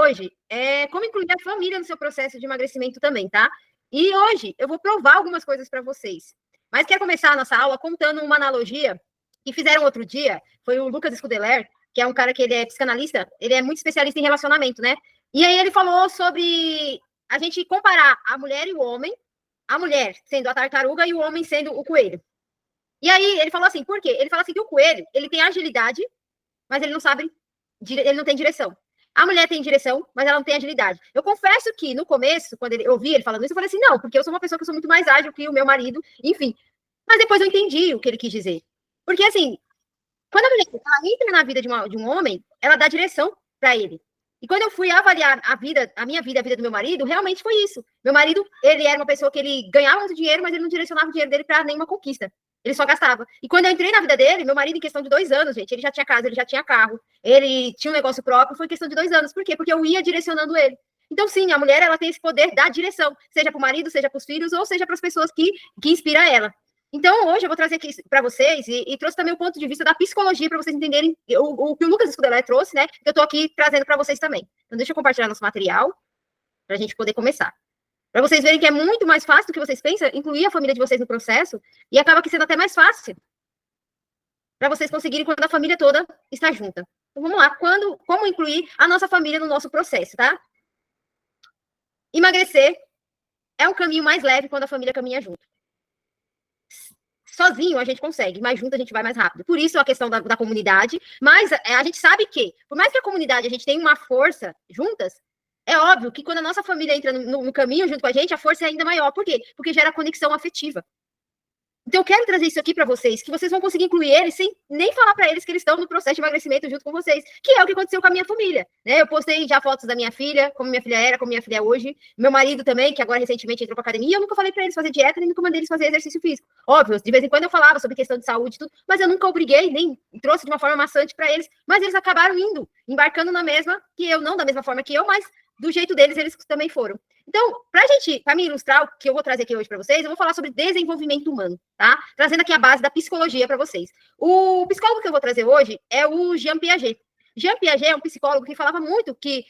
hoje é como incluir a família no seu processo de emagrecimento também, tá? E hoje eu vou provar algumas coisas para vocês. Mas quero começar a nossa aula contando uma analogia que fizeram outro dia. Foi o Lucas Scudeler, que é um cara que ele é psicanalista, ele é muito especialista em relacionamento, né? E aí ele falou sobre a gente comparar a mulher e o homem, a mulher sendo a tartaruga e o homem sendo o coelho. E aí ele falou assim, por quê? Ele fala assim que o coelho, ele tem agilidade, mas ele não sabe, ele não tem direção. A mulher tem direção, mas ela não tem agilidade. Eu confesso que no começo, quando eu ouvi ele falando isso, eu falei assim, não, porque eu sou uma pessoa que eu sou muito mais ágil que o meu marido, enfim. Mas depois eu entendi o que ele quis dizer. Porque assim, quando a mulher ela entra na vida de um homem, ela dá direção para ele. E quando eu fui avaliar a minha vida, a vida do meu marido, realmente foi isso. Meu marido, ele era uma pessoa que ele ganhava muito dinheiro, mas ele não direcionava o dinheiro dele para nenhuma conquista. Ele só gastava. E quando eu entrei na vida dele, meu marido, em questão de 2 anos, gente, ele já tinha casa, ele já tinha carro, ele tinha um negócio próprio, foi questão de 2 anos. Por quê? Porque eu ia direcionando ele. Então, sim, a mulher, ela tem esse poder da direção, seja para o marido, seja para os filhos, ou seja para as pessoas que inspiram ela. Então, hoje eu vou trazer aqui para vocês, e trouxe também o ponto de vista da psicologia, para vocês entenderem o que o Lucas Scudeler trouxe, né? Que eu estou aqui trazendo para vocês também. Então, deixa eu compartilhar nosso material, para a gente poder começar. Para vocês verem que é muito mais fácil do que vocês pensam, incluir a família de vocês no processo, e acaba sendo até mais fácil para vocês conseguirem quando a família toda está junta. Então, vamos lá. Como incluir a nossa família no nosso processo, tá? Emagrecer é um caminho mais leve quando a família caminha junto. Sozinho a gente consegue, mas junto a gente vai mais rápido. Por isso a questão da comunidade, mas a gente sabe que, por mais que a comunidade a gente tenha uma força juntas, é óbvio que quando a nossa família entra no caminho junto com a gente, a força é ainda maior. Por quê? Porque gera conexão afetiva. Então, eu quero trazer isso aqui para vocês, que vocês vão conseguir incluir eles sem nem falar para eles que eles estão no processo de emagrecimento junto com vocês, que é o que aconteceu com a minha família, né? Eu postei já fotos da minha filha, como minha filha era, como minha filha é hoje, meu marido também, que agora recentemente entrou para academia, eu nunca falei para eles fazer dieta, nem nunca mandei eles fazer exercício físico. Óbvio, de vez em quando eu falava sobre questão de saúde e tudo, mas eu nunca obriguei, nem trouxe de uma forma maçante para eles, mas eles acabaram indo, embarcando na mesma que eu, não da mesma forma que eu, mas do jeito deles, eles também foram. Então, para me ilustrar o que eu vou trazer aqui hoje para vocês, eu vou falar sobre desenvolvimento humano, tá? Trazendo aqui a base da psicologia para vocês. O psicólogo que eu vou trazer hoje é o Jean Piaget. Jean Piaget é um psicólogo que falava muito que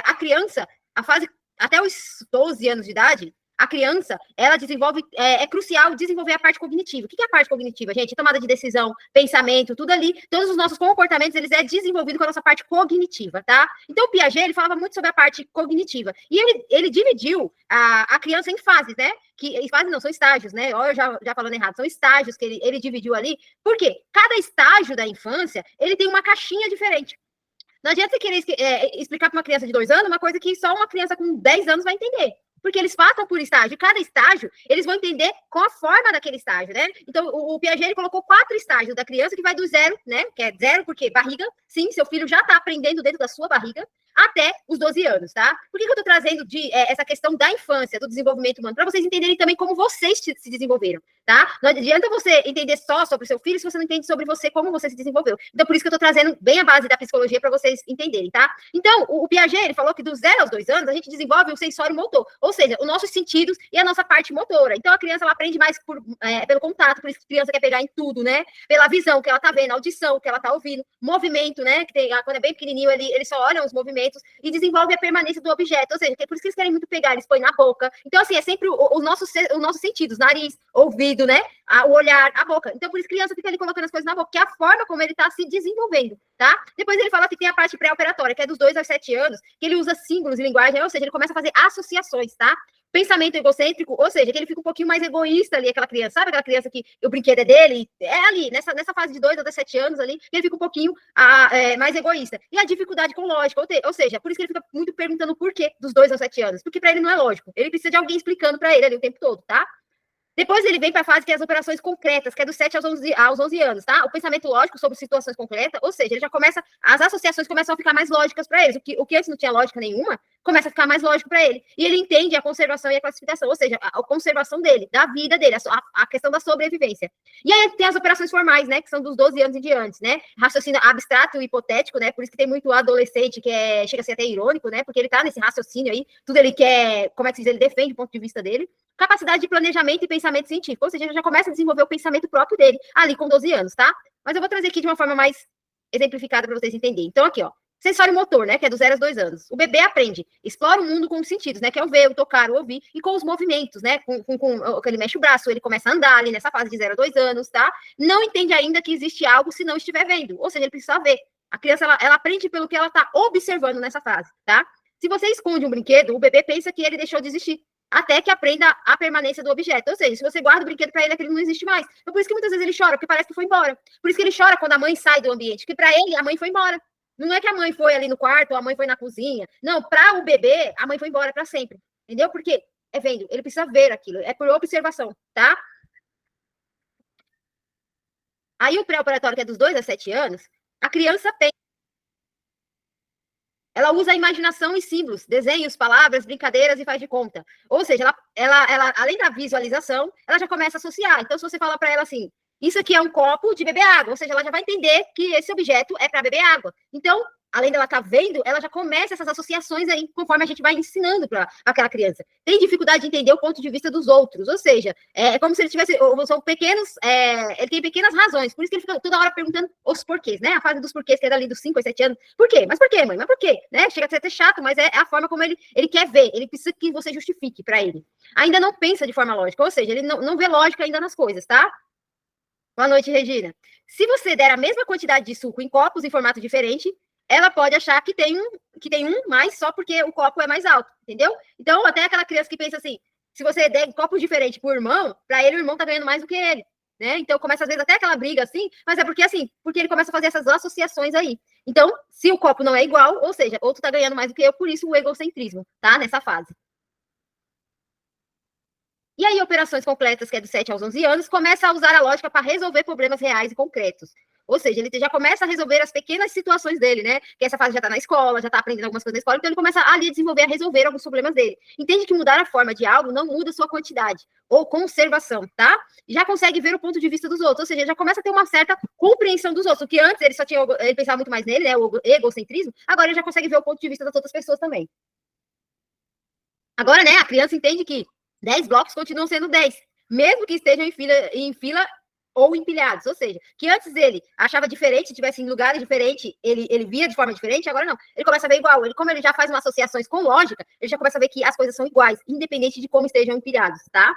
a criança, a fase até os 12 anos de idade, a criança, ela desenvolve, é crucial desenvolver a parte cognitiva. O que é a parte cognitiva, gente? Tomada de decisão, pensamento, tudo ali, todos os nossos comportamentos, eles é desenvolvido com a nossa parte cognitiva, tá? Então, o Piaget, ele falava muito sobre a parte cognitiva. E ele dividiu a criança em fases, né? Fases não, são estágios, né? Olha, eu já falando errado, são estágios que ele dividiu ali. Por quê? Cada estágio da infância, ele tem uma caixinha diferente. Não adianta você querer explicar para uma criança de 2 anos uma coisa que só uma criança com 10 anos vai entender. Porque eles passam por estágio. Cada estágio, eles vão entender qual a forma daquele estágio, né? Então, o Piaget, ele colocou 4 estágios da criança, que vai do 0, né? Que é 0, porque barriga, sim, seu filho já está aprendendo dentro da sua barriga, até os 12 anos, tá? Por que eu estou trazendo essa questão da infância, do desenvolvimento humano? Para vocês entenderem também como vocês se desenvolveram, tá? Não adianta você entender só sobre o seu filho se você não entende sobre você, como você se desenvolveu. Então, por isso que eu estou trazendo bem a base da psicologia para vocês entenderem, tá? Então, o Piaget, ele falou que do 0 aos 2 anos, a gente desenvolve o sensório motor, ou seja, os nossos sentidos e a nossa parte motora. Então, a criança, ela aprende mais pelo contato, por isso que a criança quer pegar em tudo, né? Pela visão que ela tá vendo, audição que ela tá ouvindo, movimento, né? Que tem, quando é bem pequenininho, ele só olha os movimentos e desenvolve a permanência do objeto, ou seja, por isso que eles querem muito pegar, eles põem na boca. Então, assim, é sempre os nossos sentidos, nariz, ouvido, né? O olhar, a boca. Então, por isso que a criança fica ali colocando as coisas na boca, que é a forma como ele tá se desenvolvendo, tá? Depois ele fala que tem a parte pré-operatória, que é dos 2 aos 7 anos, que ele usa símbolos e linguagem, ou seja, ele começa a fazer associações, tá? Pensamento egocêntrico, ou seja, que ele fica um pouquinho mais egoísta ali, aquela criança, sabe aquela criança que o brinquedo é dele? É ali, nessa fase de 2 até 7 anos ali, ele fica um pouquinho mais egoísta. E a dificuldade com lógica, ou seja, por isso que ele fica muito perguntando o porquê dos 2 aos 7 anos, porque para ele não é lógico, ele precisa de alguém explicando para ele ali o tempo todo, tá? Depois ele vem para a fase que é as operações concretas, que é dos 7 aos 11 anos, tá? O pensamento lógico sobre situações concretas, ou seja, ele já começa, as associações começam a ficar mais lógicas para eles. O que antes não tinha lógica nenhuma, começa a ficar mais lógico para ele. E ele entende a conservação e a classificação, ou seja, a conservação dele, da vida dele, a questão da sobrevivência. E aí tem as operações formais, né, que são dos 12 anos em diante, né? Raciocínio abstrato e hipotético, né? Por isso que tem muito adolescente que chega a ser até irônico, né? Porque ele tá nesse raciocínio aí, tudo ele quer, como é que se diz, ele defende o ponto de vista dele. Capacidade de planejamento e pensamento científico, ou seja, ele já começa a desenvolver o pensamento próprio dele, ali com 12 anos, tá? Mas eu vou trazer aqui de uma forma mais exemplificada para vocês entenderem. Então, aqui, ó, sensório motor, né, que é dos 0 aos 2 anos. O bebê aprende, explora o mundo com os sentidos, né, que é o ver, o tocar, o ouvir, e com os movimentos, né, com ele mexe o braço, ele começa a andar ali nessa fase de 0 a 2 anos, tá? Não entende ainda que existe algo se não estiver vendo, ou seja, ele precisa ver. A criança, ela aprende pelo que ela está observando nessa fase, tá? Se você esconde um brinquedo, o bebê pensa que ele deixou de existir, até que aprenda a permanência do objeto. Ou seja, se você guarda o brinquedo para ele, aquele não existe mais. Então, por isso que muitas vezes ele chora, porque parece que foi embora. Por isso que ele chora quando a mãe sai do ambiente, porque para ele, a mãe foi embora. Não é que a mãe foi ali no quarto, ou a mãe foi na cozinha. Não, para o bebê, a mãe foi embora para sempre. Entendeu? Porque é vendo, ele precisa ver aquilo, é por observação, tá? Aí o pré-operatório, que é dos 2 a 7 anos, a criança pensa. Ela usa a imaginação e símbolos, desenhos, palavras, brincadeiras e faz de conta. Ou seja, ela além da visualização, ela já começa a associar. Então, se você fala para ela assim, isso aqui é um copo de beber água, ou seja, ela já vai entender que esse objeto é para beber água. Então, além dela estar vendo, ela já começa essas associações aí, conforme a gente vai ensinando para aquela criança. Tem dificuldade de entender o ponto de vista dos outros, ou seja, é como se ele tivesse, são pequenos, ele tem pequenas razões, por isso que ele fica toda hora perguntando os porquês, né? A fase dos porquês, que é dali dos 5 a 7 anos. Por quê? Mas por quê, mãe? Mas por quê? Né? Chega a ser até chato, mas é a forma como ele quer ver, ele precisa que você justifique para ele. Ainda não pensa de forma lógica, ou seja, ele não vê lógica ainda nas coisas, tá? Boa noite, Regina. Se você der a mesma quantidade de suco em copos em formato diferente, ela pode achar que tem um mais só porque o copo é mais alto, entendeu? Então, até aquela criança que pensa assim, se você der copos diferentes pro irmão, para ele o irmão tá ganhando mais do que ele, né? Então, começa às vezes até aquela briga assim, mas é porque ele começa a fazer essas associações aí. Então, se o copo não é igual, ou seja, outro tá ganhando mais do que eu, por isso o egocentrismo, tá? Nessa fase. E aí, operações completas, que é dos 7 aos 11 anos, começa a usar a lógica para resolver problemas reais e concretos. Ou seja, ele já começa a resolver as pequenas situações dele, né? Que essa fase já está na escola, já está aprendendo algumas coisas na escola, então ele começa ali a desenvolver, a resolver alguns problemas dele. Entende que mudar a forma de algo não muda a sua quantidade ou conservação, tá? Já consegue ver o ponto de vista dos outros, ou seja, já começa a ter uma certa compreensão dos outros, que antes ele pensava muito mais nele, né? O egocentrismo, agora ele já consegue ver o ponto de vista das outras pessoas também. Agora, né, a criança entende que 10 blocos continuam sendo 10, mesmo que estejam em fila ou empilhados. Ou seja, que antes ele achava diferente, estivesse em lugares diferentes, ele via de forma diferente, agora não. Ele começa a ver igual. Como ele já faz umas associações com lógica, ele já começa a ver que as coisas são iguais, independente de como estejam empilhados, tá?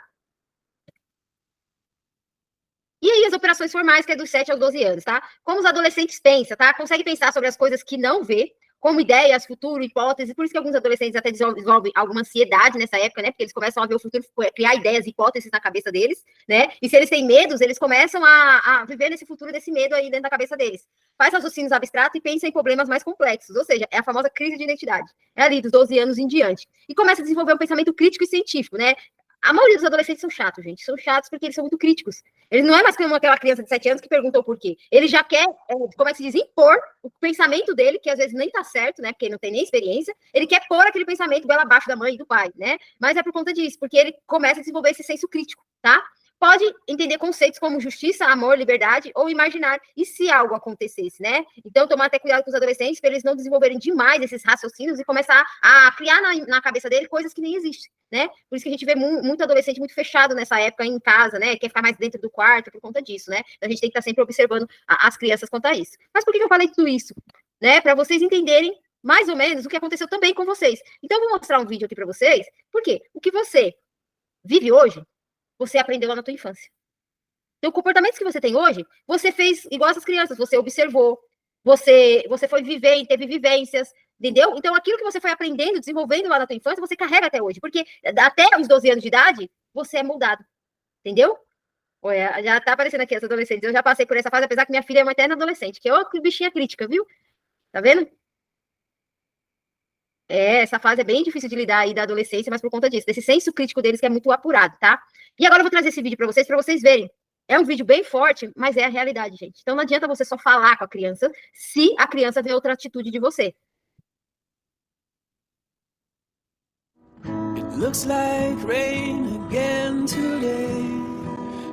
E aí, as operações formais, que é dos 7 aos 12 anos, tá? Como os adolescentes pensam, tá? Consegue pensar sobre as coisas que não vê, como ideias, futuro, hipóteses, por isso que alguns adolescentes até desenvolvem alguma ansiedade nessa época, né? Porque eles começam a ver o futuro, criar ideias, hipóteses na cabeça deles, né? E se eles têm medos, eles começam a viver nesse futuro desse medo aí dentro da cabeça deles. Faz raciocínios abstratos e pensa em problemas mais complexos, ou seja, é a famosa crise de identidade. É ali dos 12 anos em diante. E começa a desenvolver um pensamento crítico e científico, né? A maioria dos adolescentes são chatos, gente. São chatos porque eles são muito críticos. Ele não é mais como aquela criança de 7 anos que perguntou por quê. Ele já quer, como é que se diz, impor o pensamento dele, que às vezes nem tá certo, né? Porque ele não tem nem experiência. Ele quer pôr aquele pensamento goela abaixo da mãe e do pai, né? Mas é por conta disso, porque ele começa a desenvolver esse senso crítico, tá? Pode entender conceitos como justiça, amor, liberdade, ou imaginar, e se algo acontecesse, né? Então, tomar até cuidado com os adolescentes, para eles não desenvolverem demais esses raciocínios e começar a criar na cabeça dele coisas que nem existem, né? Por isso que a gente vê muito adolescente muito fechado nessa época em casa, né? Quer ficar mais dentro do quarto por conta disso, né? Então, a gente tem que estar sempre observando as crianças quanto a isso. Mas por que eu falei tudo isso? Né? Para vocês entenderem mais ou menos o que aconteceu também com vocês. Então, eu vou mostrar um vídeo aqui para vocês, porque o que você vive hoje, você aprendeu lá na tua infância. Então, comportamentos que você tem hoje, você fez igual essas crianças, você observou, você foi viver, teve vivências, entendeu? Então, aquilo que você foi aprendendo, desenvolvendo lá na tua infância, você carrega até hoje, porque até os 12 anos de idade, você é moldado, entendeu? Olha, já tá aparecendo aqui as adolescentes, eu já passei por essa fase, apesar que minha filha é uma eterna adolescente, que é bichinha crítica, viu? Tá vendo? Essa fase é bem difícil de lidar aí da adolescência, mas por conta disso, desse senso crítico deles que é muito apurado, tá? E agora eu vou trazer esse vídeo para vocês verem. É um vídeo bem forte, mas é a realidade, gente. Então não adianta você só falar com a criança se a criança vê outra atitude de você. It looks like rain again today.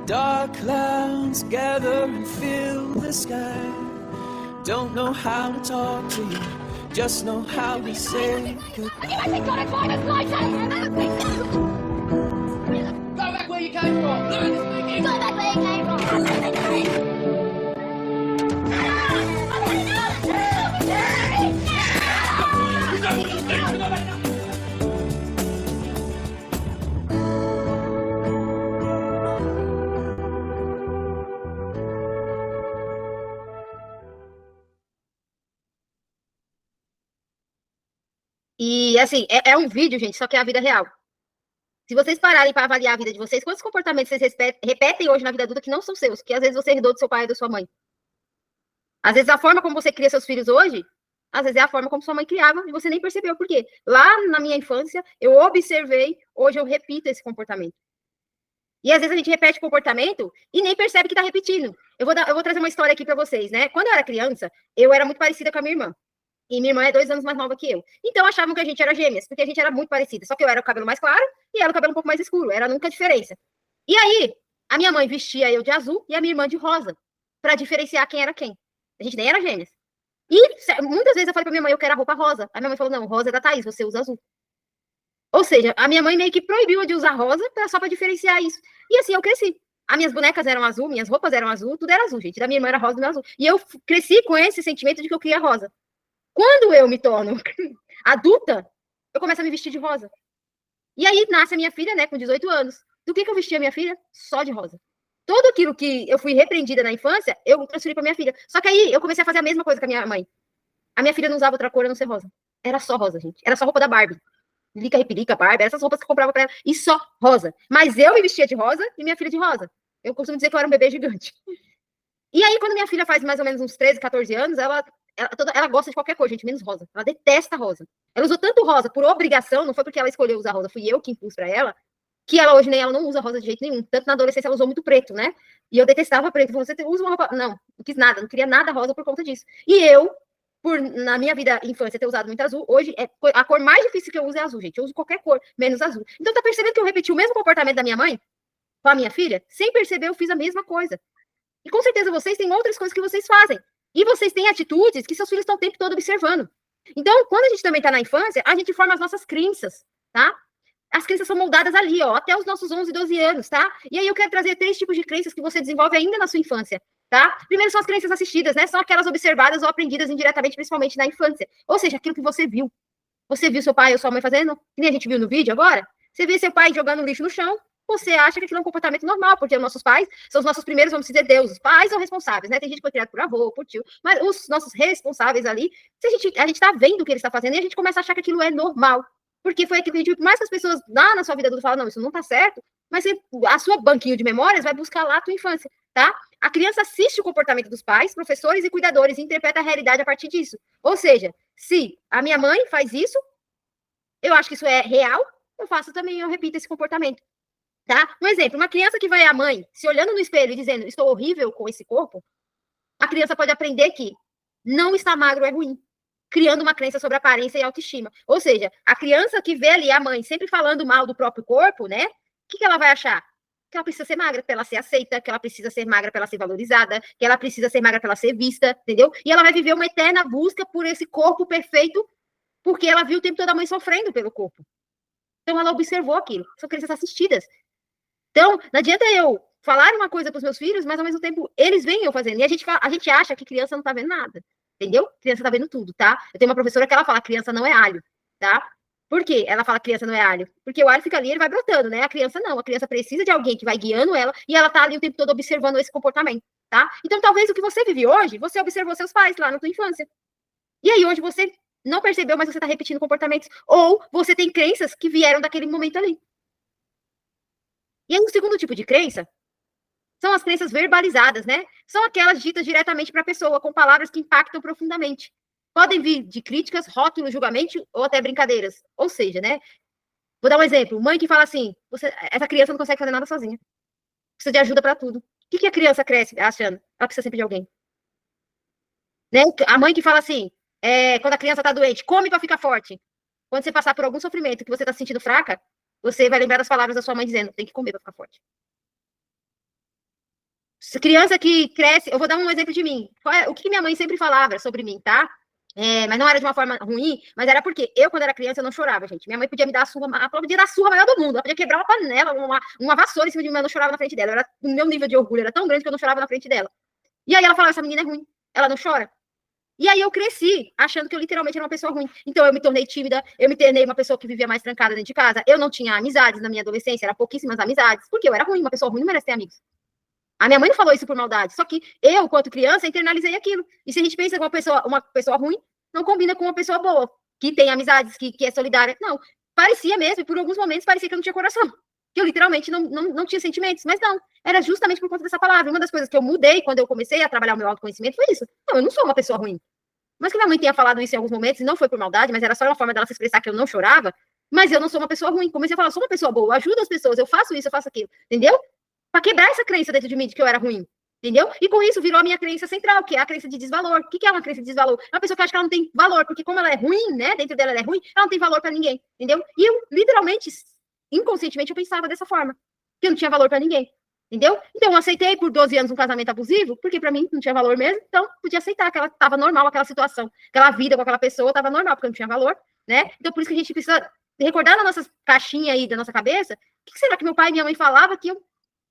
Dark clouds gather and fill the sky. Don't know how to talk to you. Just know how to say goodbye. Go back where you came from. Go back where you came from. E, assim, é um vídeo, gente, só que é a vida real. Se vocês pararem para avaliar a vida de vocês, quantos comportamentos vocês repetem hoje na vida adulta que não são seus, que às vezes você herdou do seu pai ou da sua mãe? Às vezes a forma como você cria seus filhos hoje, às vezes é a forma como sua mãe criava e você nem percebeu por quê. Lá na minha infância, eu observei, hoje eu repito esse comportamento. E às vezes a gente repete o comportamento e nem percebe que está repetindo. Eu vou trazer uma história aqui para vocês, né? Quando eu era criança, eu era muito parecida com a minha irmã. E minha irmã é 2 anos mais nova que eu. Então achavam que a gente era gêmeas, porque a gente era muito parecida. Só que eu era o cabelo mais claro e ela o cabelo um pouco mais escuro. Era nunca a diferença. E aí, a minha mãe vestia eu de azul e a minha irmã de rosa, para diferenciar quem era quem. A gente nem era gêmeas. E muitas vezes eu falei pra minha mãe, eu quero a roupa rosa. A minha mãe falou, não, rosa é da Thaís, você usa azul. Ou seja, a minha mãe meio que proibiu de usar rosa só pra diferenciar isso. E assim eu cresci. As minhas bonecas eram azul, minhas roupas eram azul, tudo era azul, gente. Da minha irmã era rosa, do meu azul. E eu cresci com esse sentimento de que eu queria rosa. Quando eu me torno adulta, eu começo a me vestir de rosa. E aí nasce a minha filha, né, com 18 anos. Do que eu vestia a minha filha? Só de rosa. Tudo aquilo que eu fui repreendida na infância, eu transferi pra minha filha. Só que aí eu comecei a fazer a mesma coisa com a minha mãe. A minha filha não usava outra cor a não ser rosa. Era só rosa, gente. Era só roupa da Barbie. Lica, repelica, Barbie, essas roupas que eu comprava pra ela. E só rosa. Mas eu me vestia de rosa e minha filha de rosa. Eu costumo dizer que eu era um bebê gigante. E aí, quando minha filha faz mais ou menos uns 13, 14 anos, ela gosta de qualquer cor, gente, menos rosa. Ela detesta rosa. Ela usou tanto rosa por obrigação, não foi porque ela escolheu usar rosa, fui eu que impus pra ela, que ela hoje nem ela não usa rosa de jeito nenhum. Tanto na adolescência ela usou muito preto, né? E eu detestava preto. Você usa uma roupa. Não quis nada, não queria nada rosa por conta disso. E eu, na minha vida infância, ter usado muito azul, hoje a cor mais difícil que eu uso é azul, gente. Eu uso qualquer cor, menos azul. Então tá percebendo que eu repeti o mesmo comportamento da minha mãe com a minha filha? Sem perceber, eu fiz a mesma coisa. E com certeza vocês têm outras coisas que vocês fazem. E vocês têm atitudes que seus filhos estão o tempo todo observando. Então, quando a gente também está na infância, a gente forma as nossas crenças, tá? As crenças são moldadas ali, ó, até os nossos 11, 12 anos, tá? E aí eu quero trazer 3 tipos de crenças que você desenvolve ainda na sua infância, tá? Primeiro são as crenças assistidas, né? São aquelas observadas ou aprendidas indiretamente, principalmente na infância. Ou seja, aquilo que você viu. Você viu seu pai ou sua mãe fazendo? Que nem a gente viu no vídeo agora? Você viu seu pai jogando lixo no chão, você acha que aquilo é um comportamento normal, porque os nossos pais são os nossos primeiros, vamos dizer, deuses. Pais são responsáveis, né? Tem gente que foi criada por avô, por tio, mas os nossos responsáveis ali, se a gente tá vendo o que ele está fazendo e a gente começa a achar que aquilo é normal. Porque foi aquilo que a gente viu, por mais que as pessoas lá na sua vida adulta falam, não, isso não tá certo, mas a sua banquinho de memórias vai buscar lá a tua infância, tá? A criança assiste o comportamento dos pais, professores e cuidadores e interpreta a realidade a partir disso. Ou seja, se a minha mãe faz isso, eu acho que isso é real, eu faço também, eu repito esse comportamento. Tá? Um exemplo, uma criança que vai à mãe se olhando no espelho e dizendo, estou horrível com esse corpo, a criança pode aprender que não estar magro é ruim, criando uma crença sobre aparência e autoestima. Ou seja, a criança que vê ali a mãe sempre falando mal do próprio corpo, né? O que ela vai achar? Que ela precisa ser magra para ela ser aceita, que ela precisa ser magra para ela ser valorizada, que ela precisa ser magra para ela ser vista, entendeu? E ela vai viver uma eterna busca por esse corpo perfeito, porque ela viu o tempo todo a mãe sofrendo pelo corpo. Então ela observou aquilo. São crenças assistidas. Então, não adianta eu falar uma coisa para os meus filhos, mas ao mesmo tempo eles veem eu fazendo. E a gente acha que criança não está vendo nada. Entendeu? Criança está vendo tudo, tá? Eu tenho uma professora que ela fala, criança não é alho, tá? Por quê? Ela fala criança não é alho. Porque o alho fica ali, ele vai brotando, né? A criança não. A criança precisa de alguém que vai guiando ela e ela tá ali o tempo todo observando esse comportamento, tá? Então, talvez o que você vive hoje, você observou seus pais lá na tua infância. E aí, hoje, você não percebeu, mas você está repetindo comportamentos. Ou você tem crenças que vieram daquele momento ali. E aí, o segundo tipo de crença são as crenças verbalizadas, né? São aquelas ditas diretamente para a pessoa, com palavras que impactam profundamente. Podem vir de críticas, rótulos, julgamento ou até brincadeiras. Ou seja, né? Vou dar um exemplo. Mãe que fala assim, essa criança não consegue fazer nada sozinha. Precisa de ajuda para tudo. O que a criança cresce achando? Ela precisa sempre de alguém. Né? A mãe que fala assim, quando a criança está doente, come para ficar forte. Quando você passar por algum sofrimento que você está se sentindo fraca, você vai lembrar das palavras da sua mãe dizendo, tem que comer para ficar forte. Criança que cresce, eu vou dar um exemplo de mim. O que minha mãe sempre falava sobre mim, tá? Mas não era de uma forma ruim, mas era porque eu, quando era criança, eu não chorava, gente. Minha mãe podia me dar a surra, ela podia dar a surra maior do mundo, ela podia quebrar uma panela, uma vassoura em cima de mim, eu não chorava na frente dela. O meu nível de orgulho era tão grande que eu não chorava na frente dela. E aí ela falava, essa menina é ruim, ela não chora. E aí eu cresci achando que eu literalmente era uma pessoa ruim. Então eu me tornei tímida, eu me tornei uma pessoa que vivia mais trancada dentro de casa. Eu não tinha amizades na minha adolescência, eram pouquíssimas amizades, porque eu era ruim, uma pessoa ruim não merece ter amigos. A minha mãe não falou isso por maldade, só que eu, quanto criança, internalizei aquilo. E se a gente pensa que uma pessoa ruim, não combina com uma pessoa boa. que tem amizades, que é solidária. Não, parecia mesmo, e por alguns momentos parecia que eu não tinha coração, que eu literalmente não tinha sentimentos, mas não, era justamente por conta dessa palavra. Uma das coisas que eu mudei quando eu comecei a trabalhar o meu autoconhecimento foi isso. Não, eu não sou uma pessoa ruim. Mas que minha mãe tenha falado isso em alguns momentos, e não foi por maldade, mas era só uma forma dela se expressar que eu não chorava, mas eu não sou uma pessoa ruim. Comecei a falar, eu sou uma pessoa boa, eu ajudo as pessoas, eu faço isso, eu faço aquilo, entendeu? Para quebrar essa crença dentro de mim de que eu era ruim. Entendeu? E com isso virou a minha crença central, que é a crença de desvalor. O que é uma crença de desvalor? É uma pessoa que acha que ela não tem valor, porque como ela é ruim, né? Dentro dela ela é ruim, ela não tem valor para ninguém. Entendeu? E eu, literalmente, inconscientemente, eu pensava dessa forma. Que eu não tinha valor para ninguém. Entendeu? Então eu aceitei por 12 anos um casamento abusivo, porque para mim não tinha valor mesmo, então podia aceitar que ela estava normal, aquela situação, aquela vida com aquela pessoa estava normal, porque não tinha valor, né? Então por isso que a gente precisa recordar na nossa caixinha aí, da nossa cabeça, o que será que meu pai e minha mãe falavam que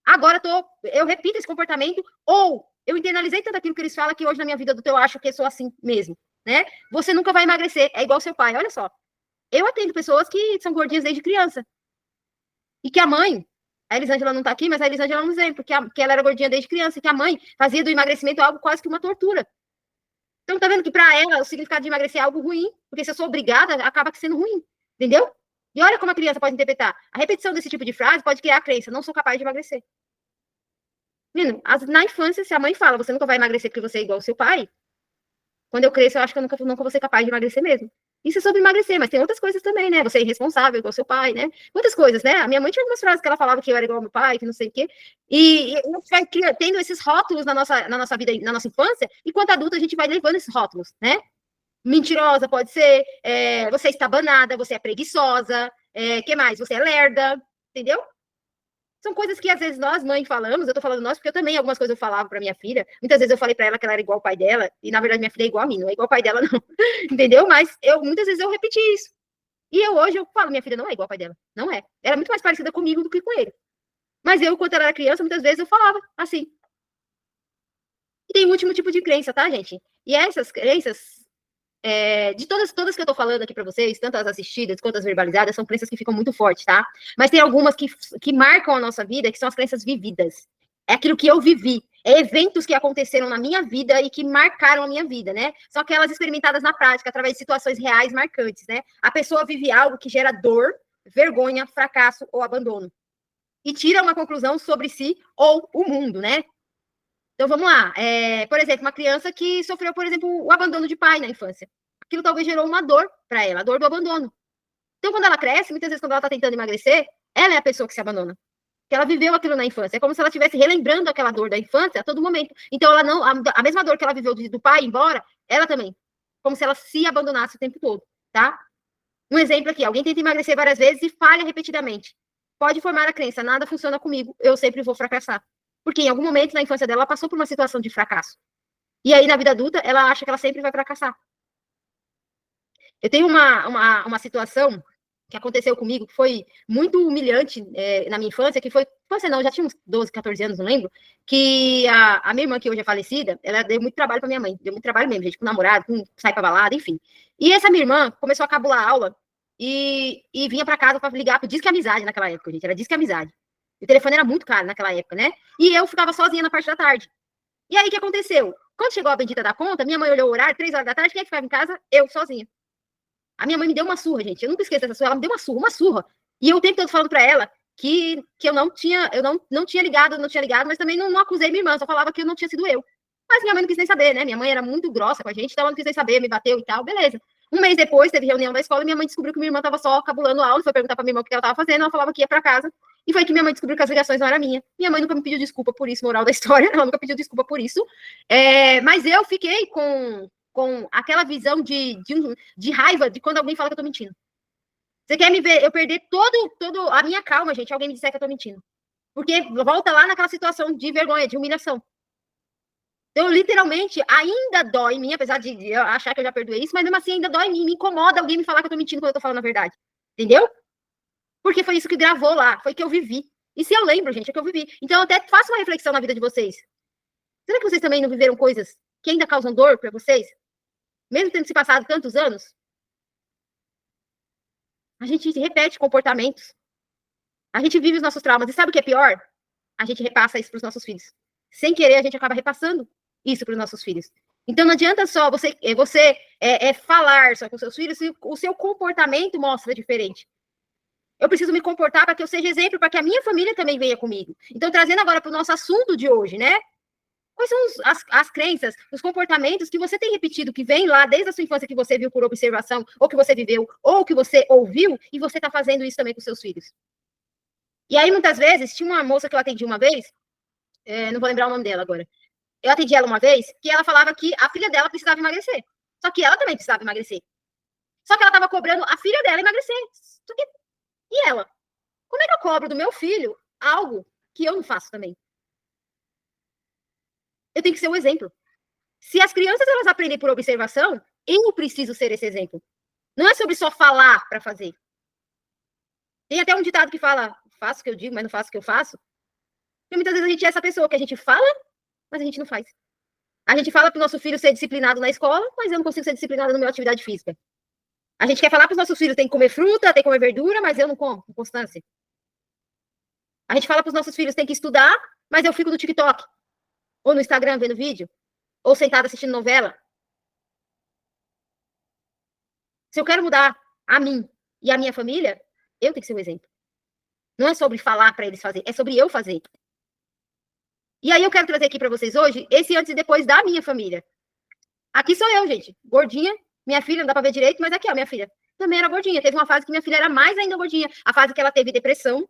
agora eu repito esse comportamento, ou eu internalizei tanto aquilo que eles falam que hoje na minha vida adulta eu acho que eu sou assim mesmo, né? Você nunca vai emagrecer, é igual seu pai, olha só. Eu atendo pessoas que são gordinhas desde criança. E que a mãe, a Elisângela não tá aqui, mas a Elisângela é um exemplo, que ela era gordinha desde criança, e que a mãe fazia do emagrecimento algo quase que uma tortura. Então, tá vendo que para ela o significado de emagrecer é algo ruim, porque se eu sou obrigada, acaba sendo ruim, entendeu? E olha como a criança pode interpretar. A repetição desse tipo de frase pode criar a crença, não sou capaz de emagrecer. Menino, na infância, se a mãe fala, você nunca vai emagrecer porque você é igual ao seu pai, quando eu cresço, eu acho que eu nunca vou ser capaz de emagrecer mesmo. Isso é sobre emagrecer, mas tem outras coisas também, né? Você é irresponsável, igual ao seu pai, né? Muitas coisas, né? A minha mãe tinha algumas frases que ela falava que eu era igual ao meu pai, que não sei o quê. E a gente vai tendo esses rótulos na nossa vida, na nossa infância, e quando adulta a gente vai levando esses rótulos, né? Mentirosa pode ser, você está banada, você é preguiçosa, que mais? Você é lerda, entendeu? São coisas que às vezes nós, mãe, falamos, eu tô falando nós, porque eu também, algumas coisas eu falava pra minha filha, muitas vezes eu falei pra ela que ela era igual ao pai dela, e na verdade minha filha é igual a mim, não é igual ao pai dela, não, entendeu? Mas muitas vezes eu repeti isso. E hoje eu falo, minha filha não é igual ao pai dela, não é. Ela é muito mais parecida comigo do que com ele. Mas eu, quando ela era criança, muitas vezes eu falava assim. E tem um último tipo de crença, tá, gente? E essas crenças, de todas que eu tô falando aqui para vocês, tanto as assistidas quanto as verbalizadas, são crenças que ficam muito fortes, tá? Mas tem algumas que marcam a nossa vida, que são as crenças vividas. É aquilo que eu vivi. É eventos que aconteceram na minha vida e que marcaram a minha vida, né? São aquelas experimentadas na prática, através de situações reais marcantes, né? A pessoa vive algo que gera dor, vergonha, fracasso ou abandono. E tira uma conclusão sobre si ou o mundo, né? Então, vamos lá. Por exemplo, uma criança que sofreu, por exemplo, o abandono de pai na infância. Aquilo talvez gerou uma dor para ela, a dor do abandono. Então, quando ela cresce, muitas vezes, quando ela está tentando emagrecer, ela é a pessoa que se abandona. Porque ela viveu aquilo na infância. É como se ela estivesse relembrando aquela dor da infância a todo momento. Então, ela não. A mesma dor que ela viveu do pai embora, ela também. Como se ela se abandonasse o tempo todo, tá? Um exemplo aqui: alguém tenta emagrecer várias vezes e falha repetidamente. Pode formar a crença, nada funciona comigo, eu sempre vou fracassar. Porque em algum momento na infância dela, ela passou por uma situação de fracasso. E aí, na vida adulta, ela acha que ela sempre vai fracassar. Eu tenho uma situação que aconteceu comigo, que foi muito humilhante na minha infância, que foi, não, já tinha uns 12, 14 anos, não lembro, que a minha irmã, que hoje é falecida, ela deu muito trabalho para minha mãe, deu muito trabalho mesmo, gente, com namorado, com sair para balada, enfim. E essa minha irmã começou a cabular a aula e vinha para casa para ligar pro Disque Amizade naquela época, gente, era Disque Amizade. O telefone era muito caro naquela época, né? E eu ficava sozinha na parte da tarde. E aí, o que aconteceu? Quando chegou a bendita da conta, minha mãe olhou o horário, 3 horas da tarde, quem é que ficava em casa? Eu, sozinha. A minha mãe me deu uma surra, gente. Eu nunca esqueço dessa surra. Ela me deu uma surra. E eu o tempo todo falando pra ela que eu não tinha ligado, mas também não acusei minha irmã, só falava que eu não tinha sido eu. Mas minha mãe não quis nem saber, né? Minha mãe era muito grossa com a gente, então ela não quis nem saber, me bateu e tal, beleza. Um mês depois, teve reunião da escola, e minha mãe descobriu que minha irmã estava só cabulando a aula, foi perguntar pra minha irmã o que ela estava fazendo, ela falava que ia pra casa. E foi que minha mãe descobriu que as ligações não eram minhas. Minha mãe nunca me pediu desculpa por isso, moral da história, ela nunca pediu desculpa por isso. Mas eu fiquei com aquela visão de raiva de quando alguém fala que eu tô mentindo. Você quer me ver eu perder todo a minha calma, gente, alguém me disser que eu tô mentindo. Porque volta lá naquela situação de vergonha, de humilhação. Então, literalmente, ainda dói em mim, apesar de eu achar que eu já perdoei isso, mas mesmo assim ainda dói em mim, me incomoda alguém me falar que eu tô mentindo quando eu tô falando a verdade. Entendeu? Porque foi isso que gravou lá, foi que eu vivi. E se eu lembro, gente, é que eu vivi. Então, eu até faço uma reflexão na vida de vocês. Será que vocês também não viveram coisas que ainda causam dor para vocês? Mesmo tendo se passado tantos anos? A gente repete comportamentos. A gente vive os nossos traumas. E sabe o que é pior? A gente repassa isso para os nossos filhos. Sem querer, a gente acaba repassando isso para os nossos filhos. Então, não adianta só você falar só com seus filhos se o seu comportamento mostra diferente. Eu preciso me comportar para que eu seja exemplo, para que a minha família também venha comigo. Então, trazendo agora para o nosso assunto de hoje, né? Quais são as crenças, os comportamentos que você tem repetido, que vem lá desde a sua infância, que você viu por observação, ou que você viveu, ou que você ouviu, e você está fazendo isso também com seus filhos? E aí, muitas vezes, tinha uma moça que eu atendi uma vez, não vou lembrar o nome dela agora. Eu atendi ela uma vez, que ela falava que a filha dela precisava emagrecer. Só que ela também precisava emagrecer. Só que ela estava cobrando a filha dela emagrecer. E ela? Como é que eu cobro do meu filho algo que eu não faço também? Eu tenho que ser um exemplo. Se as crianças elas aprendem por observação, eu preciso ser esse exemplo. Não é sobre só falar para fazer. Tem até um ditado que fala, faço o que eu digo, mas não faço o que eu faço. Porque muitas vezes a gente é essa pessoa que a gente fala, mas a gente não faz. A gente fala para o nosso filho ser disciplinado na escola, mas eu não consigo ser disciplinado na minha atividade física. A gente quer falar para os nossos filhos, tem que comer fruta, tem que comer verdura, mas eu não como, com constância. A gente fala para os nossos filhos, tem que estudar, mas eu fico no TikTok, ou no Instagram vendo vídeo, ou sentado assistindo novela. Se eu quero mudar a mim e a minha família, eu tenho que ser o exemplo. Não é sobre falar para eles fazer, é sobre eu fazer. E aí eu quero trazer aqui para vocês hoje esse antes e depois da minha família. Aqui sou eu, gente, gordinha. Minha filha, não dá para ver direito, mas aqui, ó, minha filha também era gordinha. Teve uma fase que minha filha era mais ainda gordinha. A fase que ela teve depressão.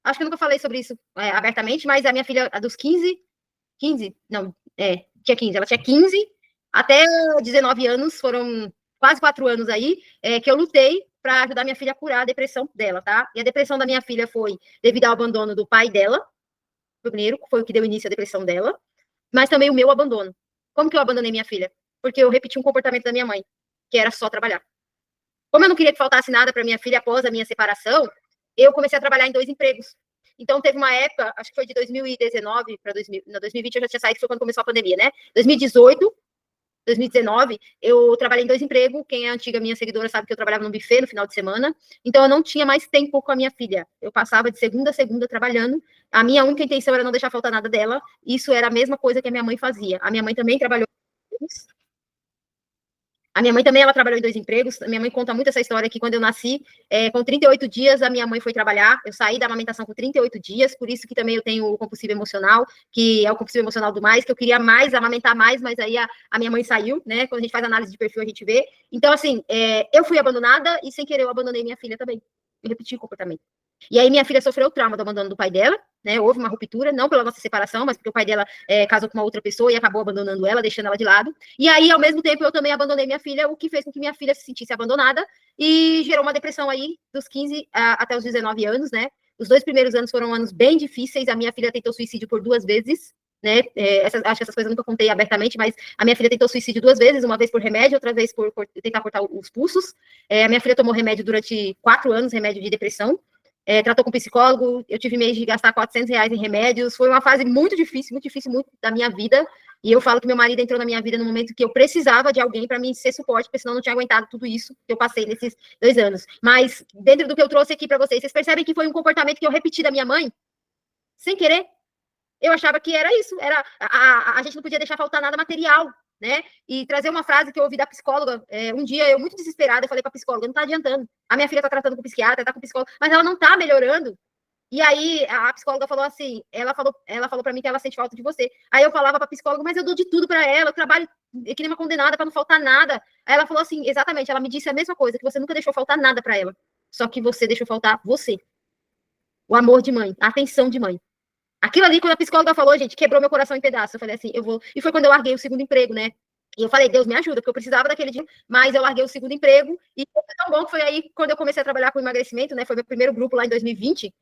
Acho que eu nunca falei sobre isso abertamente, mas a minha filha, a dos 15, não, tinha 15. Ela tinha 15 até 19 anos, foram quase 4 anos aí, que eu lutei para ajudar minha filha a curar a depressão dela, tá? E a depressão da minha filha foi devido ao abandono do pai dela, primeiro, foi o que deu início à depressão dela, mas também o meu abandono. Como que eu abandonei minha filha? Porque eu repeti um comportamento da minha mãe, que era só trabalhar. Como eu não queria que faltasse nada para minha filha após a minha separação, eu comecei a trabalhar em 2 empregos. Então, teve uma época, acho que foi de 2019 para 2020, eu já tinha saído, foi quando começou a pandemia, né? 2018, 2019, eu trabalhei em 2 empregos. Quem é antiga minha seguidora sabe que eu trabalhava no buffet no final de semana. Então, eu não tinha mais tempo com a minha filha. Eu passava de segunda a segunda trabalhando. A minha única intenção era não deixar faltar nada dela. Isso era a mesma coisa que a minha mãe fazia. A minha mãe também trabalhou. A minha mãe também, ela trabalhou em 2 empregos. A minha mãe conta muito essa história que quando eu nasci, com 38 dias, a minha mãe foi trabalhar. Eu saí da amamentação com 38 dias, por isso que também eu tenho o compulsivo emocional, que é o compulsivo emocional do mais, que eu queria mais, amamentar mais, mas aí a minha mãe saiu, né? Quando a gente faz análise de perfil, a gente vê. Então, assim, eu fui abandonada e sem querer eu abandonei minha filha também. Eu repeti o comportamento. E aí minha filha sofreu o trauma do abandono do pai dela, né? Houve uma ruptura, não pela nossa separação, mas porque o pai dela casou com uma outra pessoa e acabou abandonando ela, deixando ela de lado. E aí, ao mesmo tempo, eu também abandonei minha filha, o que fez com que minha filha se sentisse abandonada e gerou uma depressão aí dos 15 até os 19 anos, né? Os 2 primeiros anos foram anos bem difíceis. A minha filha tentou suicídio por 2 vezes, né? Acho que essas coisas eu nunca contei abertamente, mas a minha filha tentou suicídio 2 vezes, uma vez por remédio, outra vez por tentar cortar os pulsos. A minha filha tomou remédio durante 4 anos, remédio de depressão. Tratou com psicólogo, eu tive mês de gastar R$ 400 em remédios, foi uma fase muito difícil muito da minha vida, e eu falo que meu marido entrou na minha vida no momento que eu precisava de alguém para me ser suporte, porque senão eu não tinha aguentado tudo isso que eu passei nesses 2 anos. Mas, dentro do que eu trouxe aqui para vocês percebem que foi um comportamento que eu repeti da minha mãe, sem querer. Eu achava que era isso, a gente não podia deixar faltar nada material, né? E trazer uma frase que eu ouvi da psicóloga, um dia eu muito desesperada, eu falei para a psicóloga, não está adiantando, a minha filha está tratando com psiquiatra, está com psicólogo, mas ela não está melhorando. E aí a psicóloga falou assim, ela falou para mim que ela sente falta de você. Aí eu falava para a psicóloga, mas eu dou de tudo para ela, eu trabalho que nem uma condenada para não faltar nada. Aí ela falou assim, exatamente, ela me disse a mesma coisa, que você nunca deixou faltar nada para ela, só que você deixou faltar você. O amor de mãe, a atenção de mãe. Aquilo ali, quando a psicóloga falou, gente, quebrou meu coração em pedaços. Eu falei assim, eu vou. E foi quando eu larguei o segundo emprego, né? E eu falei, Deus me ajuda, porque eu precisava daquele dia, mas eu larguei o segundo emprego. E foi tão bom que foi aí quando eu comecei a trabalhar com emagrecimento, né? Foi meu primeiro grupo lá em 2020,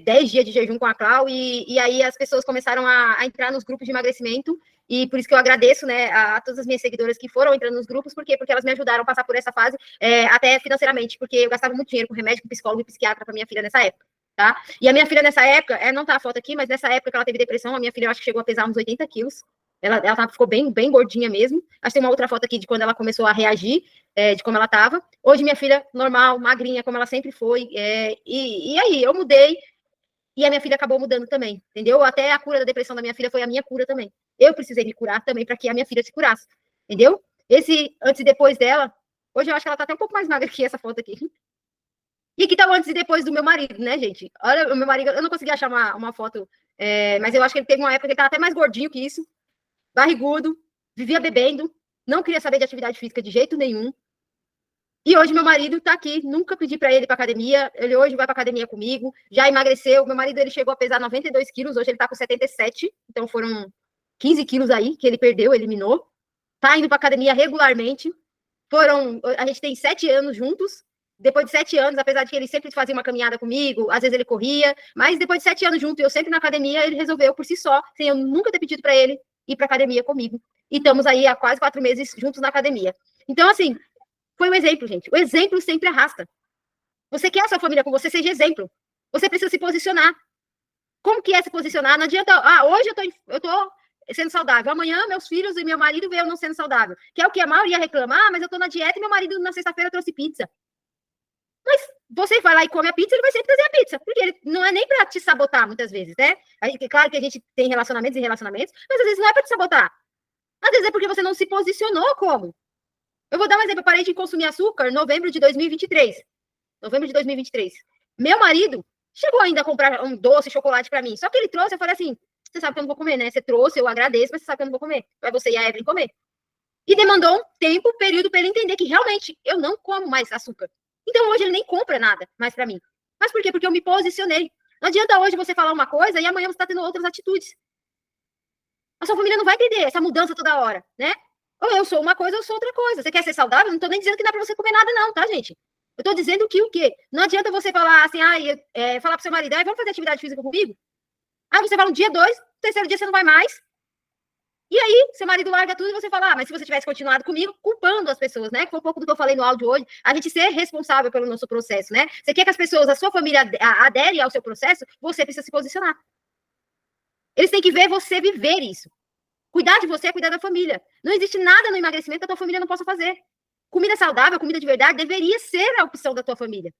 10 dias de jejum com a Clau. E aí as pessoas começaram a entrar nos grupos de emagrecimento. E por isso que eu agradeço, né, a todas as minhas seguidoras que foram entrando nos grupos, por quê? Porque elas me ajudaram a passar por essa fase, até financeiramente, porque eu gastava muito dinheiro com remédio, com psicólogo e psiquiatra para minha filha nessa época. Tá? E a minha filha nessa época, não tá a foto aqui, mas nessa época que ela teve depressão, a minha filha eu acho que chegou a pesar uns 80 quilos. Ela ficou bem, bem gordinha mesmo. Acho que tem uma outra foto aqui de quando ela começou a reagir, de como ela tava. Hoje minha filha normal, magrinha, como ela sempre foi. E aí, eu mudei e a minha filha acabou mudando também, entendeu? Até a cura da depressão da minha filha foi a minha cura também. eu precisei me curar também para que a minha filha se curasse, entendeu? Esse antes e depois dela, hoje eu acho que ela tá até um pouco mais magra que essa foto aqui. E aqui tá o antes e depois do meu marido, né, gente? Olha, o meu marido, eu não consegui achar uma foto, mas eu acho que ele teve uma época que ele tava até mais gordinho que isso, barrigudo, vivia bebendo, não queria saber de atividade física de jeito nenhum. E hoje meu marido tá aqui, nunca pedi para ele ir pra academia, ele hoje vai pra academia comigo, já emagreceu, meu marido ele chegou a pesar 92 quilos, hoje ele tá com 77, então foram 15 quilos aí que ele perdeu, eliminou, tá indo pra academia regularmente, a gente tem 7 anos juntos, depois de 7 anos, apesar de que ele sempre fazia uma caminhada comigo, às vezes ele corria, mas depois de 7 anos juntos, eu sempre na academia, ele resolveu por si só, sem eu nunca ter pedido para ele ir pra academia comigo, e estamos aí há quase 4 meses juntos na academia. Então, assim, foi um exemplo, gente. O exemplo sempre arrasta. Você quer a sua família com você, seja exemplo. Você precisa se posicionar. Como que é se posicionar? Não adianta, hoje eu tô sendo saudável, amanhã meus filhos e meu marido veem eu não sendo saudável. Que é o que a maioria reclama. Mas eu tô na dieta e meu marido na sexta-feira trouxe pizza. Mas você vai lá e come a pizza, ele vai sempre trazer a pizza. Porque ele não é nem pra te sabotar, muitas vezes, né? Claro que a gente tem relacionamentos e relacionamentos, mas às vezes não é pra te sabotar. Às vezes é porque você não se posicionou como. Eu vou dar um exemplo. Eu parei de consumir açúcar em novembro de 2023. Novembro de 2023. Meu marido chegou ainda a comprar um doce, chocolate para mim. Só que ele trouxe, eu falei assim, você sabe que eu não vou comer, né? Você trouxe, eu agradeço, mas você sabe que eu não vou comer. Vai você e a Evelyn comer. E demandou um tempo, período para ele entender que realmente eu não como mais açúcar. Então hoje ele nem compra nada mais para mim. Mas por quê? Porque eu me posicionei. Não adianta hoje você falar uma coisa e amanhã você está tendo outras atitudes. A sua família não vai entender essa mudança toda hora, né? Ou eu sou uma coisa, ou eu sou outra coisa. Você quer ser saudável? Não tô nem dizendo que dá pra você comer nada, não, tá, gente? Eu tô dizendo que o quê? Não adianta você falar assim, falar pro seu marido, vamos fazer atividade física comigo? Aí você fala um dia, 2, terceiro dia você não vai mais. E aí, seu marido larga tudo e você fala, mas se você tivesse continuado comigo, culpando as pessoas, né? Que foi um pouco do que eu falei no áudio hoje, a gente ser responsável pelo nosso processo, né? Você quer que as pessoas, a sua família adere ao seu processo, você precisa se posicionar. Eles têm que ver você viver isso. Cuidar de você é cuidar da família. Não existe nada no emagrecimento que a tua família não possa fazer. Comida saudável, comida de verdade, deveria ser a opção da tua família.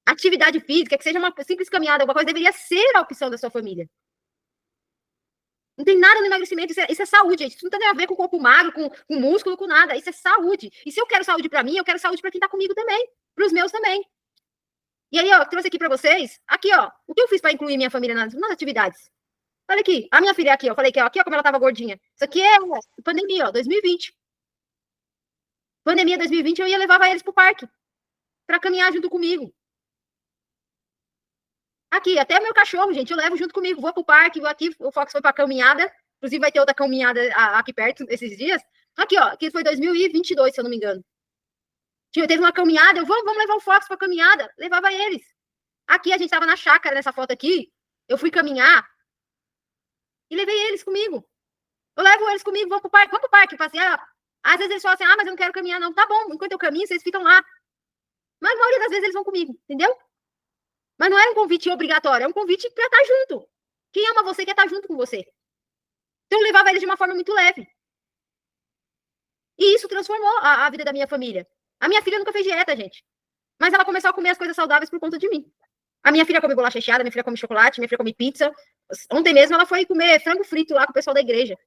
Atividade física, que seja uma simples caminhada, alguma coisa, deveria ser a opção da sua família. Não tem nada no emagrecimento, isso é saúde, gente. Isso não tem a ver com corpo magro, com músculo, com nada. Isso é saúde. E se eu quero saúde para mim, eu quero saúde para quem tá comigo também. Para os meus também. E aí, ó, trouxe aqui para vocês, aqui, ó, o que eu fiz para incluir minha família nas atividades. Olha aqui, a minha filha aqui, ó. Falei que, ó, aqui, ó, como ela tava gordinha. Isso aqui é pandemia, ó, 2020. Pandemia 2020, eu ia levar eles pro parque pra caminhar junto comigo. Aqui, até meu cachorro, gente, eu levo junto comigo. Vou pro parque, vou aqui, o Fox foi pra caminhada. Inclusive, vai ter outra caminhada aqui perto, esses dias. Aqui, ó, que foi 2022, se eu não me engano. Teve uma caminhada, vamos levar o Fox pra caminhada. Levava eles. Aqui, a gente tava na chácara, nessa foto aqui. Eu fui caminhar. E levei eles comigo. Eu levo eles comigo, vamos pro parque, passear. Às vezes eles falam assim, mas eu não quero caminhar, não. Tá bom, enquanto eu caminho, vocês ficam lá. Mas a maioria das vezes eles vão comigo, entendeu? Mas não é um convite obrigatório, é um convite pra estar junto. Quem ama você quer estar junto com você. Então eu levava eles de uma forma muito leve. E isso transformou a vida da minha família. A minha filha nunca fez dieta, gente. Mas ela começou a comer as coisas saudáveis por conta de mim. A minha filha come bolacha recheada, minha filha come chocolate, minha filha come pizza. Ontem mesmo ela foi comer frango frito lá com o pessoal da igreja.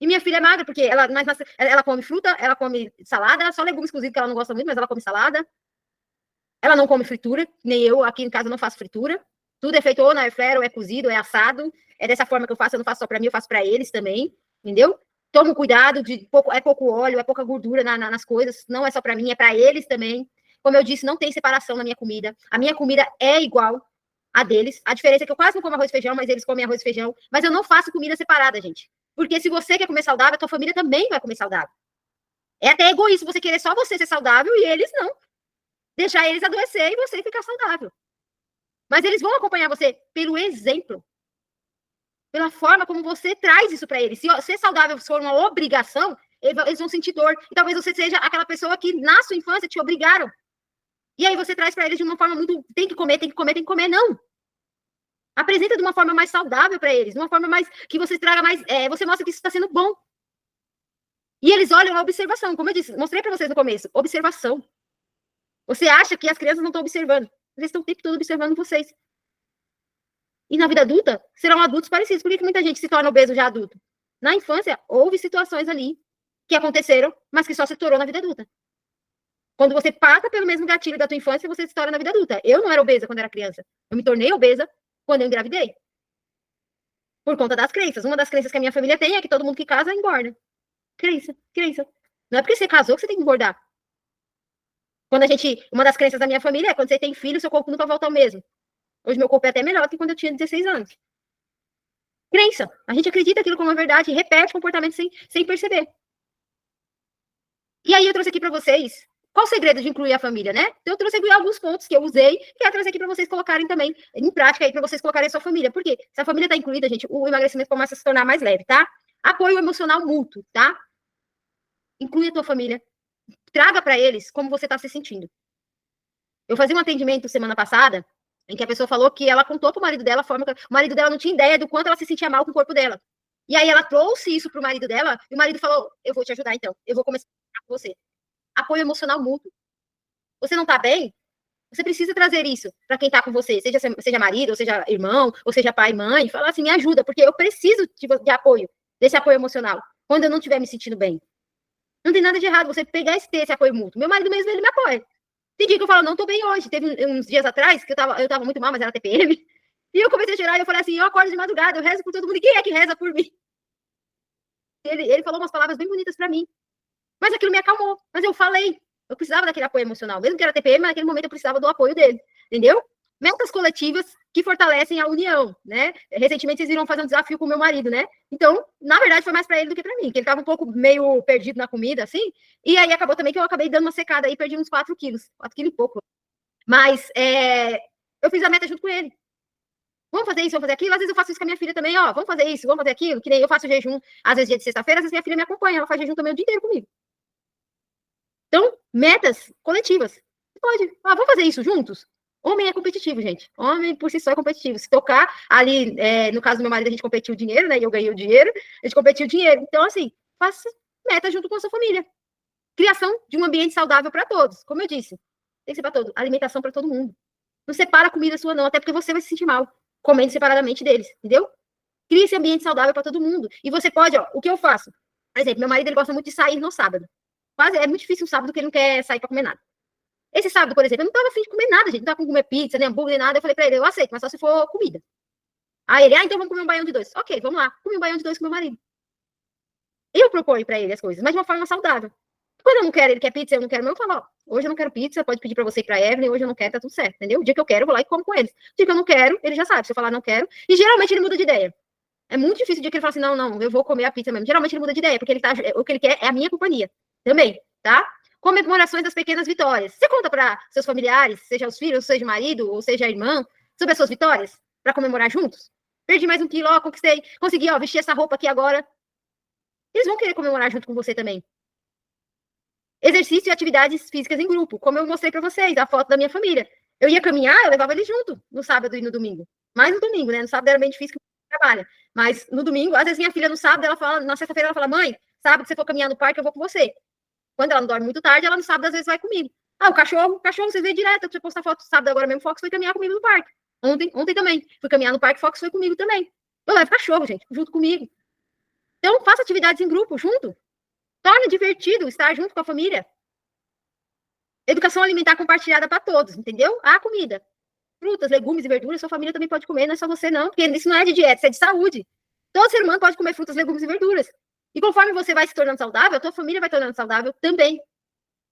E minha filha é magra, porque ela come fruta, ela come salada, só legumes cozidos que ela não gosta muito, mas ela come salada. Ela não come fritura, nem eu, aqui em casa não faço fritura. Tudo é feito ou na airfryer, ou é cozido, ou é assado. É dessa forma que eu faço só para mim, eu faço para eles também, entendeu? Tomo cuidado de pouco óleo, é pouca gordura nas coisas, não é só para mim, é para eles também. Como eu disse, não tem separação na minha comida. A minha comida é igual a deles. A diferença é que eu quase não como arroz e feijão, mas eles comem arroz e feijão. Mas eu não faço comida separada, gente. Porque se você quer comer saudável, a tua família também vai comer saudável. É até egoísta você querer só você ser saudável e eles não. Deixar eles adoecer e você ficar saudável. Mas eles vão acompanhar você pelo exemplo. Pela forma como você traz isso para eles. Se ser saudável for uma obrigação, eles vão sentir dor. E talvez você seja aquela pessoa que na sua infância te obrigaram. E aí você traz para eles de uma forma muito, tem que comer, tem que comer, tem que comer. Não. Apresenta de uma forma mais saudável para eles, de uma forma mais, que você traga mais, você mostra que isso está sendo bom. E eles olham a observação, como eu disse, mostrei para vocês no começo, observação. Você acha que as crianças não estão observando, eles estão o tempo todo observando vocês. E na vida adulta, serão adultos parecidos. Por que muita gente se torna obeso já adulto? Na infância, houve situações ali que aconteceram, mas que só se estourou na vida adulta. Quando você passa pelo mesmo gatilho da tua infância, você se estoura na vida adulta. Eu não era obesa quando era criança. Eu me tornei obesa quando eu engravidei. Por conta das crenças. Uma das crenças que a minha família tem é que todo mundo que casa engorda. Crença, crença. Não é porque você casou que você tem que engordar. Uma das crenças da minha família é quando você tem filho, seu corpo nunca volta ao mesmo. Hoje meu corpo é até melhor do que quando eu tinha 16 anos. Crença. A gente acredita aquilo como uma verdade e repete o comportamento sem perceber. E aí eu trouxe aqui para vocês qual o segredo de incluir a família, né? Então eu trouxe aqui alguns pontos que eu usei, que eu trouxe aqui para vocês colocarem também em prática aí, para vocês colocarem a sua família. Por quê? Se a família está incluída, gente, o emagrecimento começa a se tornar mais leve, tá? Apoio emocional mútuo, tá? Inclui a tua família. Traga para eles como você está se sentindo. Eu fazia um atendimento semana passada, em que a pessoa falou que ela contou pro marido dela a forma que o marido dela não tinha ideia do quanto ela se sentia mal com o corpo dela. E aí ela trouxe isso pro marido dela, e o marido falou: eu vou te ajudar então, eu vou começar com você. Apoio emocional mútuo. Você não tá bem? Você precisa trazer isso para quem tá com você, seja marido, ou seja irmão, ou seja pai e mãe, fala assim: me ajuda, porque eu preciso de apoio, desse apoio emocional, quando eu não estiver me sentindo bem. Não tem nada de errado você pegar esse apoio mútuo. Meu marido mesmo, ele me apoia. Tem dia que eu falo, não tô bem hoje. Teve uns dias atrás que eu tava muito mal, mas era TPM. E eu comecei a chorar e eu falei assim, eu acordo de madrugada, eu rezo por todo mundo. E quem é que reza por mim? Ele falou umas palavras bem bonitas pra mim. Mas aquilo me acalmou. Mas eu falei. Eu precisava daquele apoio emocional. Mesmo que era TPM, mas naquele momento eu precisava do apoio dele. Entendeu? Metas coletivas que fortalecem a união, né? Recentemente vocês viram fazer um desafio com o meu marido, né? Então, na verdade, foi mais para ele do que para mim, que ele tava um pouco meio perdido na comida, assim, e aí acabou também que eu acabei dando uma secada aí, perdi uns 4 quilos, 4 quilos e pouco. Mas eu fiz a meta junto com ele. Vamos fazer isso, vamos fazer aquilo. Às vezes eu faço isso com a minha filha também, ó. Vamos fazer isso, vamos fazer aquilo. Que nem eu faço jejum, às vezes dia de sexta-feira, às vezes minha filha me acompanha, ela faz jejum também o dia inteiro comigo. Então, metas coletivas. Você pode. Ah, vamos fazer isso juntos? Homem é competitivo, gente. Homem por si só é competitivo. Se tocar ali, no caso do meu marido, a gente competiu o dinheiro, né? E eu ganhei o dinheiro, a gente competiu o dinheiro. Então, assim, faça meta junto com a sua família. Criação de um ambiente saudável para todos. Como eu disse, tem que ser para todos. Alimentação para todo mundo. Não separa a comida sua, não, até porque você vai se sentir mal comendo separadamente deles, entendeu? Cria esse ambiente saudável para todo mundo. E você pode, ó, o que eu faço? Por exemplo, meu marido ele gosta muito de sair no sábado. Quase é muito difícil um sábado que ele não quer sair para comer nada. Esse sábado, por exemplo, eu não tava afim de comer nada, gente. Não tava com comer pizza, nem hambúrguer, nem nada. Eu falei pra ele, eu aceito, mas só se for comida. Aí ele, então vamos comer um baião de dois. Ok, vamos lá. Comi um baião de dois com meu marido. Eu proponho pra ele as coisas, mas de uma forma saudável. Quando eu não quero, ele quer pizza, eu não quero, não, eu falo, ó, hoje eu não quero pizza, pode pedir pra você e pra Evelyn, hoje eu não quero, tá tudo certo, entendeu? O dia que eu quero, eu vou lá e como com eles. O dia que eu não quero, ele já sabe, se eu falar não quero, e geralmente ele muda de ideia. É muito difícil o dia que ele fala assim, não, eu vou comer a pizza mesmo. Geralmente ele muda de ideia, porque o que ele quer é a minha companhia. Também, tá? Comemorações das pequenas vitórias. Você conta para seus familiares, seja os filhos, seja o marido, ou seja a irmã, sobre as suas vitórias, para comemorar juntos? Perdi mais 1 quilo, ó, conquistei, consegui, ó, vestir essa roupa aqui agora. Eles vão querer comemorar junto com você também. Exercício e atividades físicas em grupo, como eu mostrei para vocês, a foto da minha família. Eu ia caminhar, eu levava eles junto, no sábado e no domingo. Mais no domingo, né? No sábado era bem difícil que eu trabalho. Mas no domingo, às vezes minha filha no sábado, ela fala, na sexta-feira ela fala, mãe, sábado você for caminhar no parque, eu vou com você. Quando ela não dorme muito tarde, ela no sábado às vezes vai comigo. Ah, o cachorro, você vê direto, eu postar foto sábado agora mesmo, o Fox foi caminhar comigo no parque. Ontem também, fui caminhar no parque, o Fox foi comigo também. Eu levo cachorro, gente, junto comigo. Então, faça atividades em grupo, junto. Torna divertido estar junto com a família. Educação alimentar compartilhada para todos, entendeu? A comida. Frutas, legumes e verduras, sua família também pode comer, não é só você não, porque isso não é de dieta, isso é de saúde. Todo ser humano pode comer frutas, legumes e verduras. E conforme você vai se tornando saudável, a tua família vai tornando saudável também.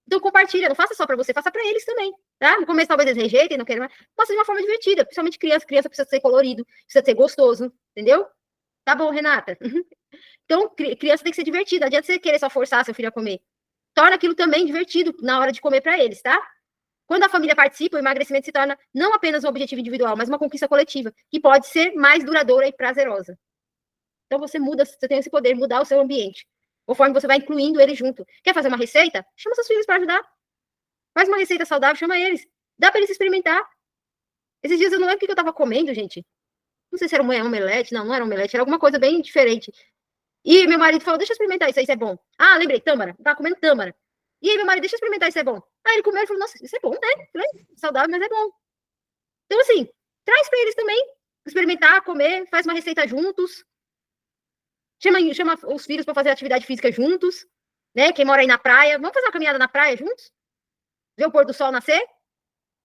Então compartilha, não faça só para você, faça para eles também, tá? No começo talvez eles rejeitem, não queiram, mas faça de uma forma divertida, principalmente criança precisa ser colorido, precisa ser gostoso, entendeu? Tá bom, Renata? Então, criança tem que ser divertida, não adianta você querer só forçar seu filho a comer. Torna aquilo também divertido na hora de comer para eles, tá? Quando a família participa, o emagrecimento se torna não apenas um objetivo individual, mas uma conquista coletiva, que pode ser mais duradoura e prazerosa. Então você muda, você tem esse poder de mudar o seu ambiente, conforme você vai incluindo ele junto. Quer fazer uma receita? Chama seus filhos para ajudar. Faz uma receita saudável, chama eles. Dá para eles experimentar. Esses dias eu não lembro o que eu estava comendo, gente. Não sei se era uma omelete, não era omelete, era alguma coisa bem diferente. E meu marido falou, deixa eu experimentar isso aí, isso é bom. Ah, lembrei, tâmara. Eu tava comendo tâmara. E aí meu marido, deixa eu experimentar isso é bom. Aí ele comeu e falou, nossa, isso é bom, né? Saudável, mas é bom. Então, assim, traz para eles também. Experimentar, comer, faz uma receita juntos. Chama os filhos para fazer atividade física juntos, né? Quem mora aí na praia, vamos fazer uma caminhada na praia juntos? Ver o pôr do sol nascer?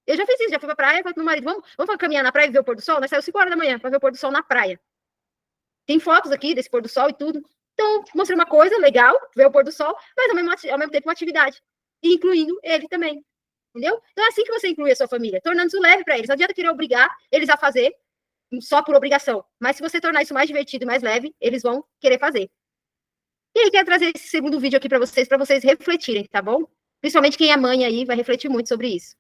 Eu já fiz isso, já fui pra praia, falei pro meu marido, vamos caminhar na praia e ver o pôr do sol? Nós saímos 5 horas da manhã para ver o pôr do sol na praia. Tem fotos aqui desse pôr do sol e tudo. Então, mostrei uma coisa legal, ver o pôr do sol, mas ao mesmo tempo uma atividade. E incluindo ele também. Entendeu? Então é assim que você inclui a sua família, tornando isso leve para eles. Não adianta querer obrigar eles a fazer só por obrigação. Mas se você tornar isso mais divertido e mais leve, eles vão querer fazer. E aí, quero trazer esse segundo vídeo aqui para vocês refletirem, tá bom? Principalmente quem é mãe aí vai refletir muito sobre isso.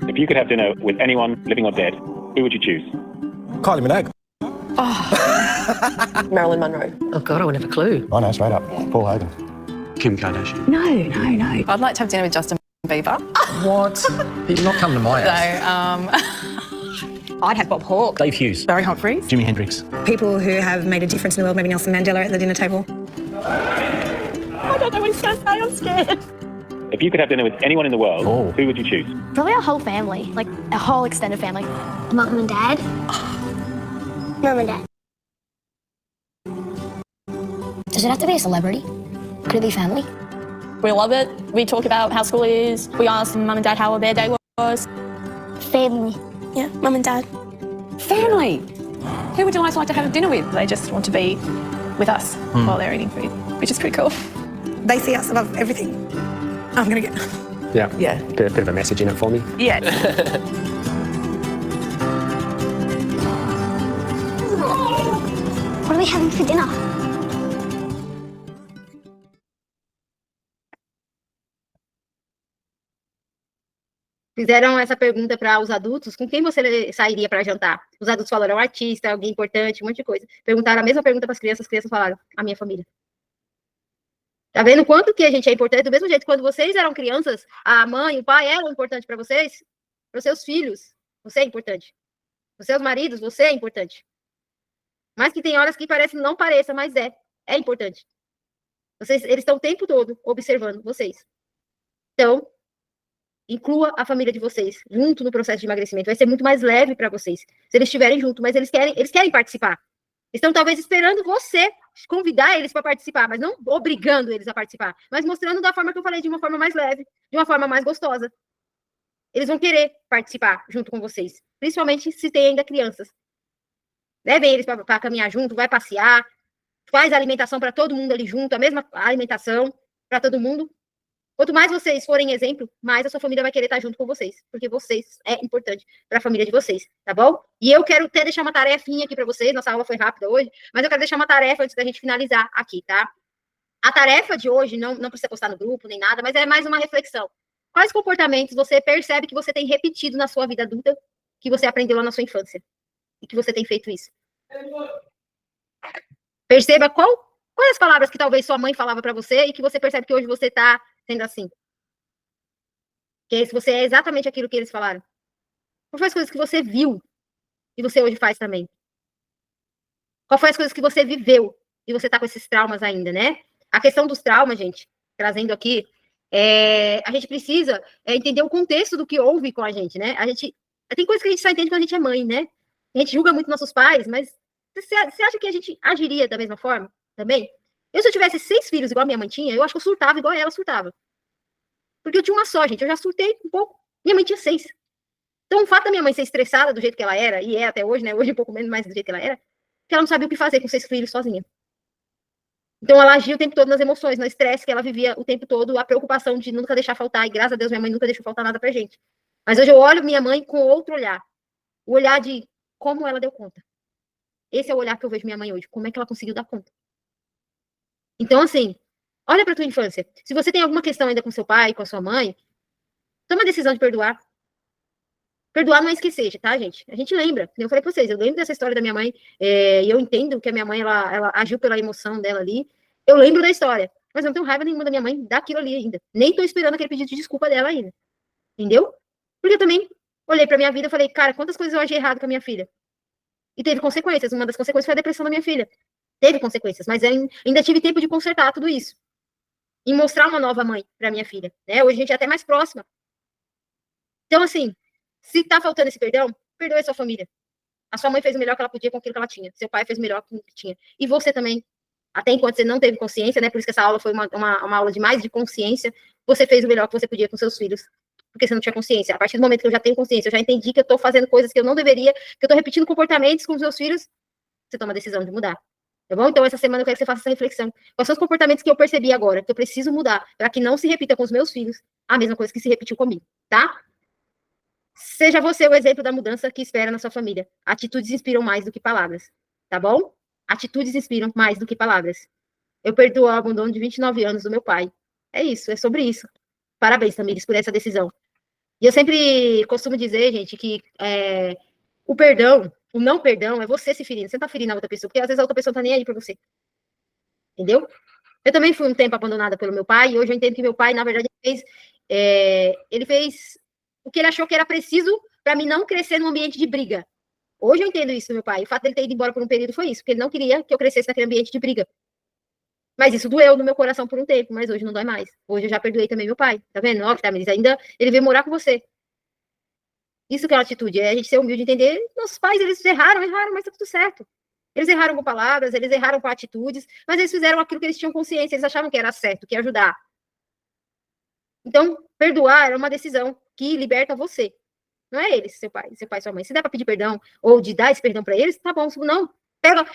If you could have dinner with anyone, living or dead, who would you choose? Kylie Minogue. Oh. Marilyn Monroe. Oh, God, I wouldn't have a clue. I know, straight up. Paul Hogan. Kim Kardashian. No. I'd like to have dinner with Justin Bieber. What? He's not come to my house. So, I'd have Bob Hawke. Dave Hughes. Barry Humphries. Jimi Hendrix. People who have made a difference in the world, maybe Nelson Mandela at the dinner table. I don't know what he's going to say, I'm scared. If you could have dinner with anyone in the world, who would you choose? Probably our whole family, like our whole extended family. Mum and Dad. Mum and Dad. Does it have to be a celebrity? Could it be family? We love it. We talk about how school is. We ask Mum and Dad how their day was. Family. Yeah, Mum and Dad. Family. Who would you like to have dinner with? They just want to be with us while they're eating food, which is pretty cool. They see us above everything. I'm going to get... Yeah. Bit of a message in it for me. Yeah. What are we having for dinner? Fizeram essa pergunta para os adultos, com quem você sairia para jantar? Os adultos falaram artista, alguém importante, um monte de coisa. Perguntaram a mesma pergunta para as crianças falaram, a minha família. Tá vendo quanto que a gente é importante? Do mesmo jeito, quando vocês eram crianças, a mãe, o pai eram importantes para vocês, para os seus filhos, você é importante. Para os seus maridos, você é importante. Mas que tem horas que parece não pareça, mas é importante. Eles estão o tempo todo observando vocês. Então, inclua a família de vocês junto no processo de emagrecimento. Vai ser muito mais leve para vocês, se eles estiverem junto, mas eles querem participar. Estão talvez esperando você convidar eles para participar, mas não obrigando eles a participar, mas mostrando da forma que eu falei, de uma forma mais leve, de uma forma mais gostosa. Eles vão querer participar junto com vocês, principalmente se tem ainda crianças. Levem eles para caminhar junto, vai passear, faz a alimentação para todo mundo ali junto, a mesma alimentação para todo mundo. Quanto mais vocês forem exemplo, mais a sua família vai querer estar junto com vocês, porque vocês é importante para a família de vocês, tá bom? E eu quero até deixar uma tarefinha aqui para vocês, nossa aula foi rápida hoje, mas eu quero deixar uma tarefa antes da gente finalizar aqui, tá? A tarefa de hoje, não precisa postar no grupo nem nada, mas é mais uma reflexão. Quais comportamentos você percebe que você tem repetido na sua vida adulta, que você aprendeu lá na sua infância, e que você tem feito isso? Perceba quais as palavras que talvez sua mãe falava para você e que você percebe que hoje você está sendo assim. Que se você é exatamente aquilo que eles falaram. Qual foi as coisas que você viu e você hoje faz também? Qual foi as coisas que você viveu e você tá com esses traumas ainda, né? A questão dos traumas, gente, trazendo aqui, a gente precisa entender o contexto do que houve com a gente, né? Tem coisas que a gente só entende quando a gente é mãe, né? A gente julga muito nossos pais, mas você acha que a gente agiria da mesma forma também? Se eu tivesse 6 filhos igual a minha mãe tinha, eu acho que eu surtava igual ela surtava. Porque eu tinha uma só, gente. Eu já surtei um pouco. Minha mãe tinha 6. Então, o fato da minha mãe ser estressada do jeito que ela era, e é até hoje, né? Hoje um pouco menos, mais do jeito que ela era, que ela não sabia o que fazer com 6 filhos sozinha. Então, ela agia o tempo todo nas emoções, no estresse que ela vivia o tempo todo, a preocupação de nunca deixar faltar. E graças a Deus, minha mãe nunca deixou faltar nada pra gente. Mas hoje eu olho minha mãe com outro olhar. O olhar de como ela deu conta. Esse é o olhar que eu vejo minha mãe hoje. Como é que ela conseguiu dar conta? Então, assim, olha para tua infância. Se você tem alguma questão ainda com seu pai, com a sua mãe, toma a decisão de perdoar. Perdoar não é esquecer, tá, gente? A gente lembra. Eu falei para vocês, eu lembro dessa história da minha mãe, e eu entendo que a minha mãe, ela agiu pela emoção dela ali. Eu lembro da história, mas eu não tenho raiva nenhuma da minha mãe daquilo ali ainda. Nem tô esperando aquele pedido de desculpa dela ainda. Entendeu? Porque eu também olhei pra minha vida e falei, cara, quantas coisas eu agi errado com a minha filha? E teve consequências. Uma das consequências foi a depressão da minha filha. Teve consequências, mas ainda tive tempo de consertar tudo isso. E mostrar uma nova mãe para minha filha. Né? Hoje a gente é até mais próxima. Então, assim, se tá faltando esse perdão, perdoe a sua família. A sua mãe fez o melhor que ela podia com aquilo que ela tinha. Seu pai fez o melhor que tinha. E você também. Até enquanto você não teve consciência, né? Por isso que essa aula foi uma aula de mais de consciência. Você fez o melhor que você podia com seus filhos. Porque você não tinha consciência. A partir do momento que eu já tenho consciência, eu já entendi que eu tô fazendo coisas que eu não deveria, que eu tô repetindo comportamentos com os meus filhos, você toma a decisão de mudar. Tá bom? Então, essa semana eu quero que você faça essa reflexão. Quais são os comportamentos que eu percebi agora, que eu preciso mudar, para que não se repita com os meus filhos a mesma coisa que se repetiu comigo, tá? Seja você o exemplo da mudança que espera na sua família. Atitudes inspiram mais do que palavras, tá bom? Atitudes inspiram mais do que palavras. Eu perdoo o abandono de 29 anos do meu pai. É isso, é sobre isso. Parabéns, Tamires, por essa decisão. E eu sempre costumo dizer, gente, que o perdão, o não perdão, é você se ferindo. Você não tá ferindo a outra pessoa, porque às vezes a outra pessoa não tá nem aí pra você. Entendeu? Eu também fui um tempo abandonada pelo meu pai, e hoje eu entendo que meu pai, na verdade, ele fez o que ele achou que era preciso para mim não crescer num ambiente de briga. Hoje eu entendo isso do meu pai. O fato dele ter ido embora por um período foi isso, porque ele não queria que eu crescesse naquele ambiente de briga. Mas isso doeu no meu coração por um tempo, mas hoje não dói mais. Hoje eu já perdoei também meu pai. Tá vendo? Ó, tá, mas ainda ele veio morar com você. Isso que é uma atitude, é a gente ser humilde e entender. Nossos pais, eles erraram, mas tá tudo certo. Eles erraram com palavras, eles erraram com atitudes, mas eles fizeram aquilo que eles tinham consciência, eles achavam que era certo, que ia ajudar. Então, perdoar é uma decisão que liberta você. Não é eles, seu pai, sua mãe. Se der para pedir perdão ou de dar esse perdão para eles, tá bom. Se não,